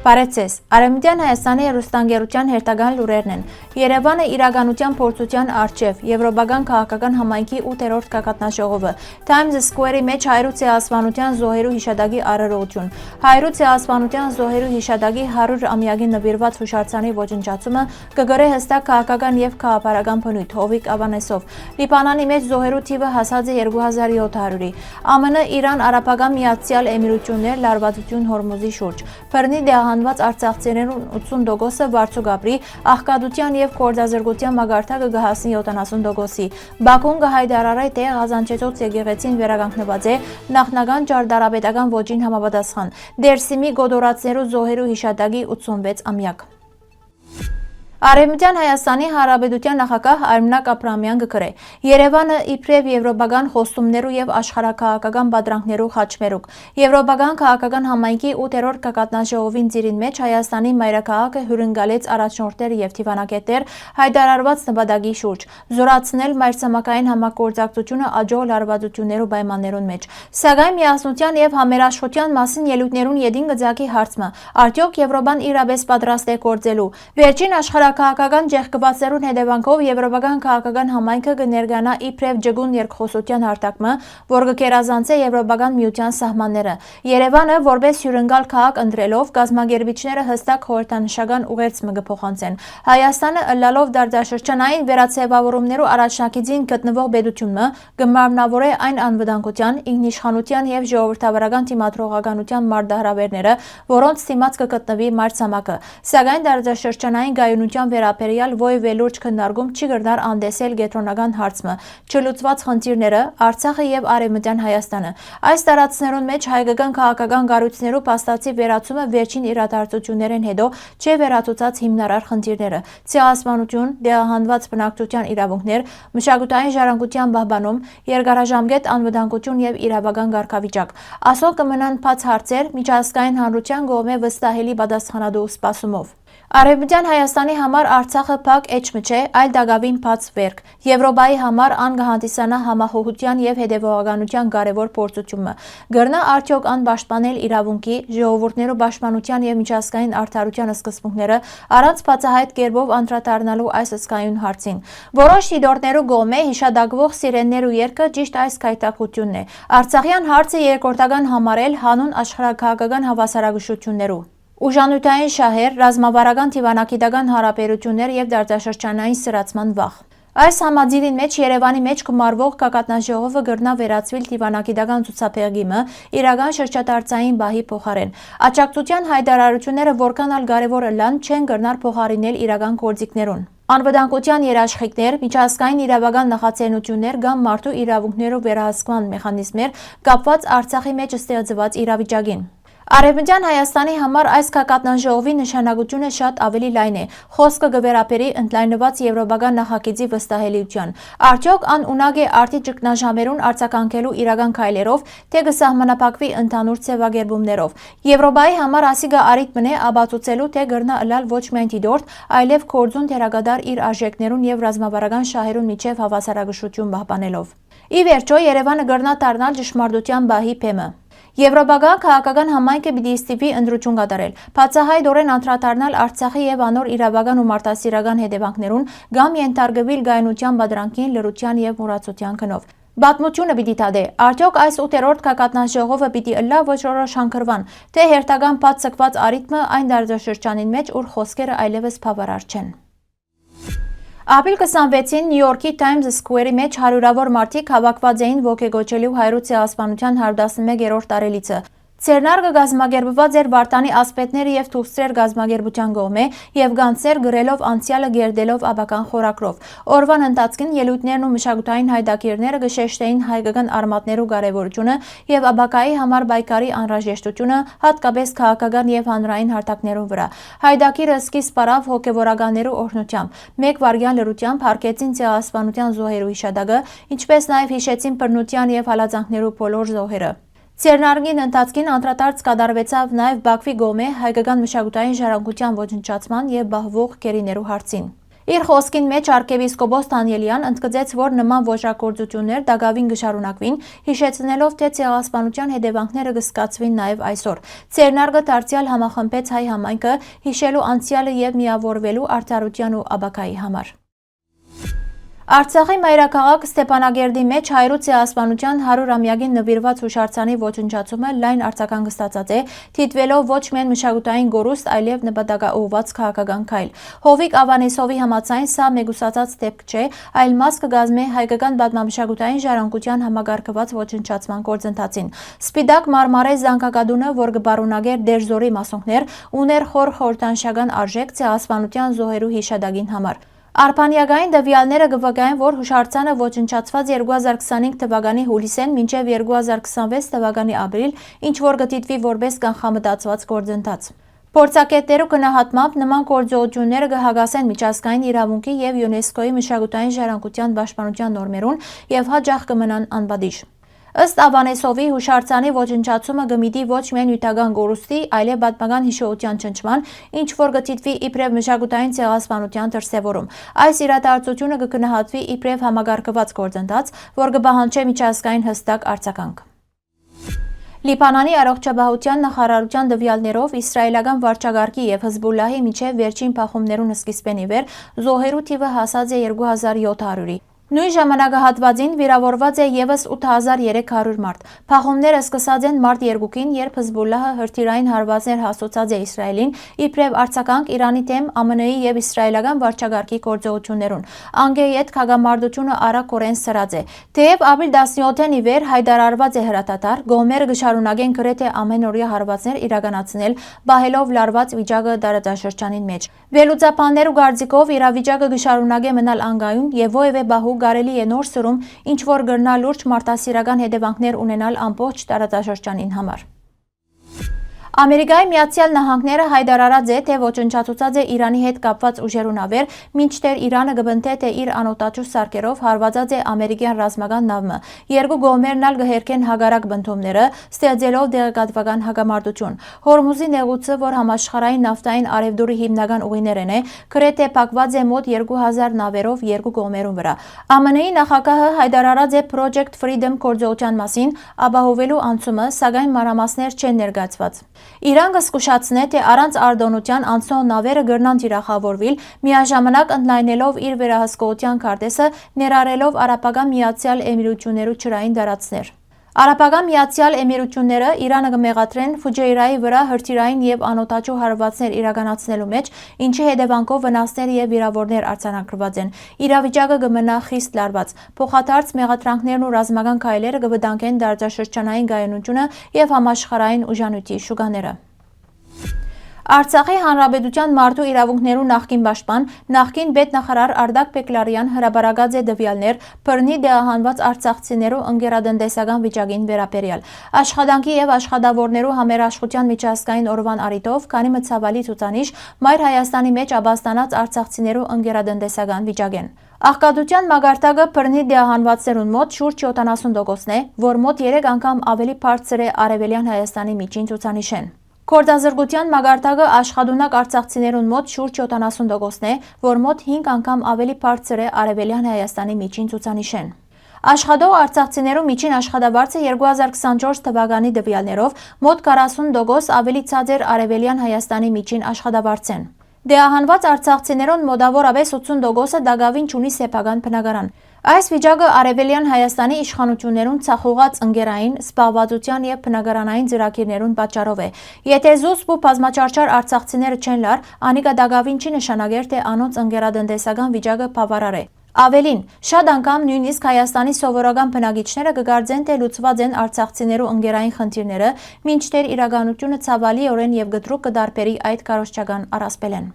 Բարեցես, Արևմտյան Հայաստանի հեռուստաընկերության հերթական լուրերն են։ Երևանը իրականության փորձության առջև, Եվրոպական քաղաքական համայնքի 8-րդ կակատնաժողովը, Times Square-ի մեջ հայրու ցեղասպանության զոհերու հիշատակի արարողություն, հայրու ցեղասպանության զոհերու հիշատակի 100-ամյակին նվիրված հուշարձանի ոչնչացումը կգրե հստակ քաղաքական եւ քաղաքական բնույթ Հովիկ Ավանեսով։ Լիբանանի մեջ զոհերու թիվը հասած է 2700-ի։ ԱՄՆ Իրան Արաբական Միացյալ Էմիրություններ լարվածություն Հորմուզի շուրջ։ Բռնի Հանված արցախցիներուն 80%-ը վարձուգապրի, աղքատության եւ կորձազրկության մագարտակը կհասնի 70%-ի։ Բաքուն կհայտարարի, թե Ղազանչեցոց եկեղեցին վերականգնված է նախնական ճարտարապետական ոճին համապատասխան։ Դերսիմի գոդորացներու զոհերու հիշատակի 86-ամյակ։ Արևմտյան Հայաստանի Հանրապետության նախագահ Արմինակ Աբրահամյան կգրե. Երևանը իբրև եվրոպական խոստումներու եւ աշխարհակաղակական պատրանքներու խաչմերուկ։ Եվրոպական քաղաքական համայնքի 8-րդ կակատնաժողովին ծիրին մեջ Հայաստանի մայրաքաղաքը հյուրընկալեց առաջնորդներ եւ թիվանակետեր հայտարարված նպատակի շուրջ, զորացնել մայրցամաքային համագործակցությունը աջող լարվածություններու պայմաններուն մեջ։ Սակայն միասնության եւ համերաշխության մասին ելույթներուն յետին գծակի հարցը, արդյոք Եվրոպան իրապես պատրաստ է գործելու։ Վերջին Քաղաքական ջեղկվածերուն հետևանքով Եվրոպական քաղաքական համայնքը կներկայանա իբրև ջգուն երկխոսության հարթակը, որ կգերազանցե Եվրոպական միության սահմանները։ Երևանը որպես հյուրընկալ քաղաք ընտրելով կազմակերպիչները հստակ խորհրդանշական ուղերձ կփոխանցեն։ Հայաստանը ըլլալով դարձաշրջանային վերացեվավորումներու առաջնակիցին գտնվող պետությունը կմարմնավորե այն անվտանգության, ինքնիշխանության եւ ժողովրդավարական դիմադրողականության մարտահրավերները, որոնց դիմաց կգտնվի մայրցամաքը։ Սակայն դարձաշրջանային գայունության վերաբերյալ ոյ վելուրջ քննարկում չի կրնար անդեսել կենտրոնական հարցը, չլուծված խնդիրները, Արցախը եւ Արևմտյան Հայաստանը։ Այս տարածքներուն մեջ հայկական քաղաքական կառույցներու փաստացի վերացումը վերջին իրադարձություններեն հետո չէ վերացուցած հիմնարար խնդիրները՝ ցեղասպանություն, դեղահանված բնակչության իրավունքներ, մշակութային ժառանգության պահպանում, երկարաժամկետ անվտանգություն եւ իրավական կարգավիճակ։ Ասո կմնան բաց հարցեր միջազգային հանրության կողմէ վստահելի պատասխանատու սպասումով։ Արևմտյան Հայաստանի համար Արցախը փակ էջը չէ, այլ դակավին բաց վերք։ Եվրոպայի համար ան կհանդիսանա համախոհության եւ հետեւողականության կարեւոր փորձությունը։ Գրնա արդյոք ան պաշտպանել իրավունքի, ժողովուրդներու պաշտպանության եւ միջազգային արդարության սկզբունքները առանց բացահայտ կերպով անդրադառնալու այս հսկայուն հարցին։ Որոշ դիտորդներու կողմէ հիշադակվող սիրեններու երգը ճիշտ այս կայտակությունն է։ Արցախյան հարցը երկրորդական համարել հանուն աշխարհակաղակական հավասարակշռություններու։ Ուժանութային շահեր, ռազմավարական թիվանակիտական հարաբերություններ եւ դարձաշրջանային սրացման վախ։ Այս համաձայնին մեջ Երևանի մեջ կմարվող կակատնաժողովը գրնա վերածվել թիվանակիտական ցուցափեղկիմը իրական շրջադարձային բահի փոխարեն։ Աջակցության հայտարարությունները որքան ալ կարևոր լան չեն գրնար փոխարինել իրական գործիքներուն։ Անվտանգության երաշխիքներ, միջազգային իրավական նախաձեռնություններ կամ մարդու իրավունքներու վերահսկման մեխանիզմներ կապված Արցախի մեջ ստեղծված իրավիճակին։ Արևմտյան Հայաստանի համար այս կակատնաժողովի նշանակությունը շատ ավելի լայն է։ Խոսքը կվերապերի ընդլայնված եվրոպական նախագծի վստահելիության։ Արդյոք ան ունակ է արդի ճգնաժամերուն արձագանքելու իրական քայլերով, թե կսահմանափակվի ընդհանուր ձևակերպումներով։ Եվրոպայի համար ասիգա արիթ մնե աբացուցելու, թե գրնա ըլալ ոչ միայն դիտորդ, այլև կորձուն թերագադար իր արժեքներուն եւ ռազմավարական շահերուն միջև հավասարակշռություն պահպանելով։ Ի վերջո Երևանը գրնա դառնալ ճշմարտության բահի բեմը։ Եվրոպական քաղաքական համայնքը պիտի ստիպի ընտրություն կատարել, բացահայտորեն անդրադառնալ Արցախի եւ անոր իրավական ու մարդասիրական հետևանքներուն կամ ենթարկվել գայունության պատրանքին, լրության եւ մոռացության քնով։ Պատմությունը պիտի տադե, արդյոք այս 8-րդ կակատնաժողովը պիտի ըլլա ոչ որոշ հանգրվան, թե հերթական բաց ցկված արիթմը այն դարձաշրջանին մեջ, ուր խոսքերը այլևս բավարար չեն։ Ապրիլ 26-ին Նյու Յորքի Times Square-ի մեջ հարյուրավոր մարդիկ հավաքված էին ոգեգոճելու հայրու ցեղասպանության 111-րդ տարելիցը։ Ցերնարգը գազմագերբված էր Վարդանի ասպետների եւ Թուստրեր գազմագերբության կողմէ եւ գանցեր գրելով անցյալը գերդելով աբական խորակրով։ Օրվան ընթացքին ելույթներն ու մշակութային հայտակիրները կշեշտեին հայկական արմատներու կարեւորությունը եւ աբակայի համար պայքարի անհրաժեշտությունը, հատկապես քաղաքական եւ հանրային հարթակներու վրա։ Հայտակիրը սկիզբ առավ հոգեվորականներու օրհնությամբ։ Մեկ վարյան լրությամբ հարգեցին ցեղասպանության զոհերու հիշատակը, ինչպես նաեւ հիշեցին բռնության եւ հալածանքներու բոլոր զոհերը։ Ցերնարգին ընթացքին անդրադարձ կատարվեցավ նաև Բաքվի կողմէ հայկական մշակութային ժառանգության ոչնչացման եւ բահվող գերիներու հարցին։ Իր խոսքին մեջ arczepiskopos Դանիելյան ընդգծեց, որ նման ոճրագործություններ դակավին կշարունակվին, հիշեցնելով, թե ցեղասպանության հետևանքները կզգացվին նաև այսօր։ Ցերնարգը դարձյալ համախմբեց հայ համայնքը հիշելու անցյալը եւ միավորվելու արդարության ու աբակայի համար։ Արցախի մայրաքաղաք Ստեփանագերդի մեջ հայրու ցեղասպանության 100-ամյակին նվիրված հուշարձանի ոչնչացումը լայն արձագանք ստացած է, դիտվելով ոչ միայն մշակութային գորուստ, այլև նպատակաուղղված քաղաքական քայլ։ Հովիկ Ավանեսովի համաձայն սա մեգուսացած դեպք չէ, այլ մաս կգազմի հայկական պատմամշակութային ժառանգության համագարկված ոչնչացման գործընթացին։ Սպիտակ մարմարե զանգակադունը, որ կբարունագեր դերձորի մասունքներ, ուներ խոր խորհրդանշական արժեք ցեղասպանության զոհերու հիշադակին համար։ Արփանյակային տվյալները կվկայեն, որ հուշարձանը ոչնչացված 2025 թվականի հուլիսեն մինչև 2026 թվականի ապրիլ, ինչ որ կդիտվի որպես կանխամտածված գործընթաց։ Փորձագետներու գնահատմամբ նման գործողությունները կհագասեն միջազգային իրավունքի եւ ՅՈՒՆԵՍԿՕ-ի մշակութային ժառանգության պաշտպանության նորմերուն եւ հաջող կմնան անպատիժ։ Ըստ Ավանեսովի հուշարձանի ոչնչացումը կմիտի ոչ միայն նյութական գորուստի, այլև պատմական հիշողության չնչման, ինչ որ կդիտվի իբրև մշակութային ցեղասպանության դրսևորում։ Այս իրադարձությունը կգնահատվի իբրև համագարկված գործընթաց, որ կպահանջի միջազգային հստակ արձագանք։ Լիբանանի առողջապահության նախարարության տվյալներով իսրայելական վարչագարկի եւ Հզբոլլահի միջև վերջին փախումներուն սկիզբեն ի վեր զոհերու թիվը հասած է 2700-ի։ Նույն ժամանակահատվածին վիրավորված է եւս 8300 մարդ։ Փախումները սկսած են մարտ 2-ին, երբ Հզբոլլահը հրթիռային հարվածներ հասցած է Իսրայելին, իբրև արձագանք Իրանի դեմ ԱՄՆ-ի եւ իսրայելական վարչագարկի գործողություններուն։ Անգեյետ քաղաքամարտությունը արագորեն սրած է։ Թեև ապրիլ 17-ին ի վեր հայտարարված է հրատատար, գոմերը կշարունակեն գրեթե ամենօրյա հարվածներ իրականացնել, բահելով լարված վիճակը տարածաշրջանին մեջ։ Վերլուծաբաններու կարծիքով իրավիճակը կշարունակե մնալ անգայուն եւ ովևէ բահու կարելի է նոր սրում, ինչ որ գրնա լուրջ մարտահրավերական հետևանքներ ունենալ ամբողջ տարածաշրջանին համար։ Ամերիկայի Միացյալ Նահանգները հայտարարած է, թե ոչնչացուցած է Իրանի հետ կապված ուժերուն ավեր, մինչդեռ Իրանը կբնթե, թե իր անօտաչու սարքերով հարվածած է ամերիկյան ռազմական նավը։ Երկու կողմերն ալ կհերքեն հագարակ բնդումները, ստեղծելով դեղեկատվական հակամարտություն։ Հորմուզի նեղուցը, որ համաշխարհային նավթային արևդուրի հիմնական ուղիներն է, գրեթե փակված է մոտ 2000 նավերով երկու կողմերուն վրա։ ԱՄՆ-ի նախագահը հայտարարած է Project Freedom գործողության մասին, ապահովելու անցումը, սակայն մանրամասներ չեն ներկայացված։ Իրան կզգուշացնե, թե առանց արտոնության անցնող նավերը կրնան թիրախավորվել, միաժամանակ ընդլայնելով իր վերահսկողության քարտեզը, ներառելով Արաբական Միացյալ Էմիրություններու ջրային տարածքներ։ Արաբական Միացյալ Էմիրությունները Իրանը կմեղադրեն Ֆուջեյրայի վրա հրթիռային եւ անօտաչու հարվածներ իրականացնելու մեջ, ինչի հետևանքով վնասներ եւ վիրավորներ արձանագրված են։ Իրավիճակը կմնա խիստ լարված։ Փոխադարձ մեղադրանքներն ու ռազմական քայլերը կվտանգեն տարածաշրջանային գայունությունը եւ համաշխարհային ուժանույթի շուկաները։ Արցախի հանրապետության մարդու իրավունքներու նախկին պաշտպան, նախկին պետնախարար Արդակ Բեկլարյան հրապարակած է տվյալներ բռնի դեղահանված արցախցիներու ընկերատնտեսական վիճակին վերաբերյալ։ Աշխատանքի եւ աշխատավորներու համերաշխության միջազգային օրվան առիթով քանի մցավալի ցուցանիշ Մայր Հայաստանի մեջ ապաստանած արցախցիներու ընկերատնտեսական վիճակեն։ Աղքատության մագարտակը բռնի դեղահանվածներուն մոտ շուրջ 70%-ն է, որ մոտ 3 անգամ ավելի բարձր է Արևելյան Հայաստանի միջին ցուցանիշեն։ Գործազրկության մագարտակը աշխատունակ արցախցիներուն մոտ շուրջ 70%-ն է, որ մոտ 5 անգամ ավելի բարձր է Արևելյան Հայաստանի միջին ցուցանիշեն։ Աշխատող արցախցիներու միջին աշխատավարձը 2024 թվականի տվյալներով մոտ 40% ավելի ցածր Արևելյան Հայաստանի միջին աշխատավարձեն։ Դեղահանված արցախցիներուն մոտավորապես 80%-ը դակավին չունի սեփական բնակարան։ Այս վիճակը Արևելյան Հայաստանի իշխանություններուն ցախողած ընկերային, զբաղվածության եւ բնակարանային ծրագիրներուն պատճառով է։ Եթե զուսպ ու բազմաճարճար արցախցիները չեն լար, անիկա դակավին չի նշանակեր, թե անոնց ընկերատնտեսական վիճակը բավարար է։ Ավելին, շատ անգամ նույնիսկ Հայաստանի սովորական բնակիչները կգարձեն, թե լուծված են արցախցիներու ընկերային խնդիրները, մինչդեռ իրականությունը ցավալիորեն եւ գտրուկ կդարբերի այդ կարողջական առասպելեն։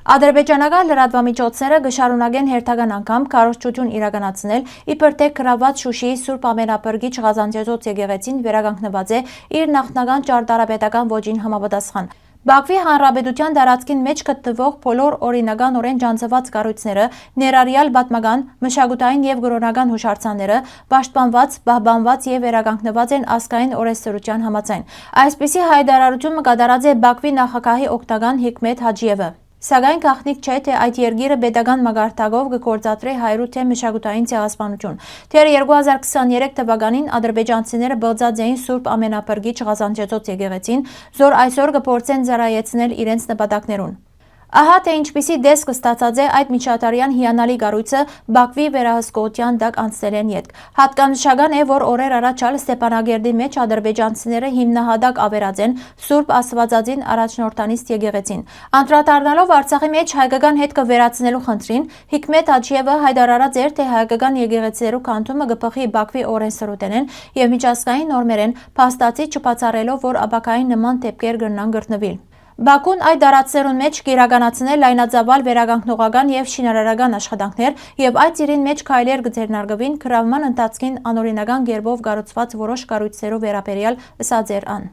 Ադրբեջանական լրատվամիջոցները կշարունակեն հերթական անգամ քարոզչություն իրականացնել, իբր թե գրաված Շուշիի Սուրբ Ամենաբրգիչ Ղազանցեզոց եկեղեցին վերականգնված է իր նախնական ճարտարապետական ոճին համապատասխան։ Բաքվի Հանրապետության տարածքին մեջ գտնվող բոլոր օրինականորեն ջանցված կառույցները, ներառյալ պատմական, մշակութային եւ գրոնական հուշարձանները, պաշտպանված, պահպանված եւ վերականգնված են ազգային օրենսդրության համաձայն։ Այսպիսի հայտարարությունը կատարած է Բաքվի նախագահի օգնական Հիկմետ Հաջիևը։ Սակայն գաղտնիք չէ, թե այդ երկիրը պետական մագարտակով կգործադրի հայրու թե մշակութային ցեղասպանություն։ Դեռ 2023 թվականին ադրբեջանցիները բղծած էին Սուրբ Ամենափրկիչ Ղազանջեցոց եկեղեցին, որ այսօր կփորձեն ծառայեցնել իրենց նպատակներուն։ Ահա թե ինչպիսի դեսք ստացած է այդ միջատարյան հիանալի կառույցը Բաքվի վերահսկողության տակ անցնելեն ետք։ Հատկանշական է, որ օրեր առաջ Ստեփանագերդի մեջ ադրբեջանցիները հիմնահատակ ավերած են Սուրբ Աստվածածին առաջնորդանիստ եկեղեցին։ Անդրադառնալով Արցախի մեջ հայկական հետ կվերացնելու խնդրին, Հիկմետ Հաջիևը հայտարարած էր, թե հայկական եկեղեցիներու քանդումը կփոխի Բաքվի օրենսդրութենեն եւ միջազգային նորմերեն, փաստացի չբացառելով, որ ապակային նման դեպքեր կգրնան գտնվել։ Բաքուն այդ դարածներուն մեջ կիրականացնել լայնածավալ վերականգնողական եւ շինարարական աշխատանքներ եւ այդ ծիրին մեջ քայլեր կձեռնարկվին գրավման ընթացքին անօրինական կերպով կառուցված որոշ կառույցներով վերաբերյալ ըսած էր ան։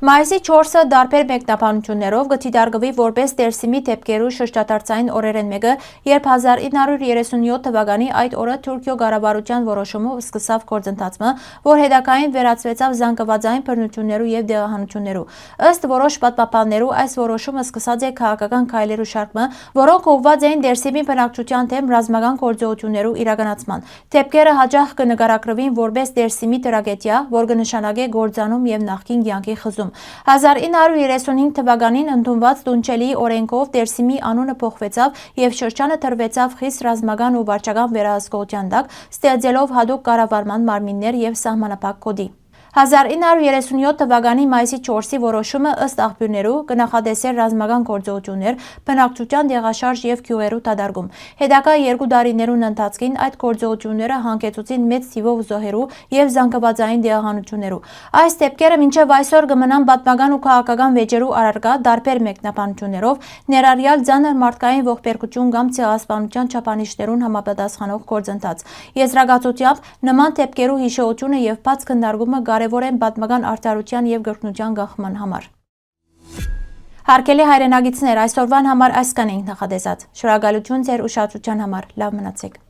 Մայիսի 4-ը դարբեր մեկնաբանություններով կդիտարկվի որպես Դերսիմի դեպքերու շրջադարձային օրերեն մեկը, երբ 1937 թվականի այդ օրը Թուրքիո կառավարության որոշումով սկսավ գործընթացը, որ հետագային վերածվեցավ զանգվածային բռնություններու եւ դեղահանություններու։ Ըստ որոշ պատմաբաններու այս որոշումը սկսած է քաղաքական քայլերու շարքը, որոնք ուղղված էին Դերսիմի բնակչության դեմ ռազմական գործողություններու իրականացման։ Դեպքերը հաճախ կնկարագրվին որպես Դերսիմի տրագեդիա, որ կնշանակե գործանում եւ նախկին կյանքի խզում։ 1935 թվականին ընդունված Տունչելիի օրենքով Դերսիմի անունը փոխվեցավ եւ շրջանը տրվեցավ խիստ ռազմական ու վարչական վերահսկողության տակ, ստեղծելով հատուկ կառավարման մարմիններ եւ սահմանափակ կոդի։ 1937 թվականի մայիսի 4-ի որոշումը ըստ աղբյուրներու կնախադեսեր ռազմական գործողություններ, բնակչության դեղաշարժ եւ գյուղերու դադարում։ Հետագա 2 տարիներուն ընթացքին այդ գործողությունները հանգեցուցին մեծ թիվով զոհերու եւ զանգվածային դեղահանություններու։ Այս դեպքերը մինչեւ այսօր կմնան պատմական ու քաղաքական վեճերու առարկա դարբեր մեկնաբանություններով, ներառյալ ծանր մարդկային ողբերգություն կամ ցեղասպանության չափանիշներուն համապատասխանող գործընթաց։ Եզրակացությամբ նման դեպքերու հիշողությունը եւ բաց քննարկումը կարևոր են պատմական արդարության եւ գրքնության գաղթման համար։ Հարգելի հայրենագիտներ, այսօրվան համար այսքան ենք նախադեсած։ Շնորհակալություն ձեր ուշադրության համար։ Լավ մնացեք։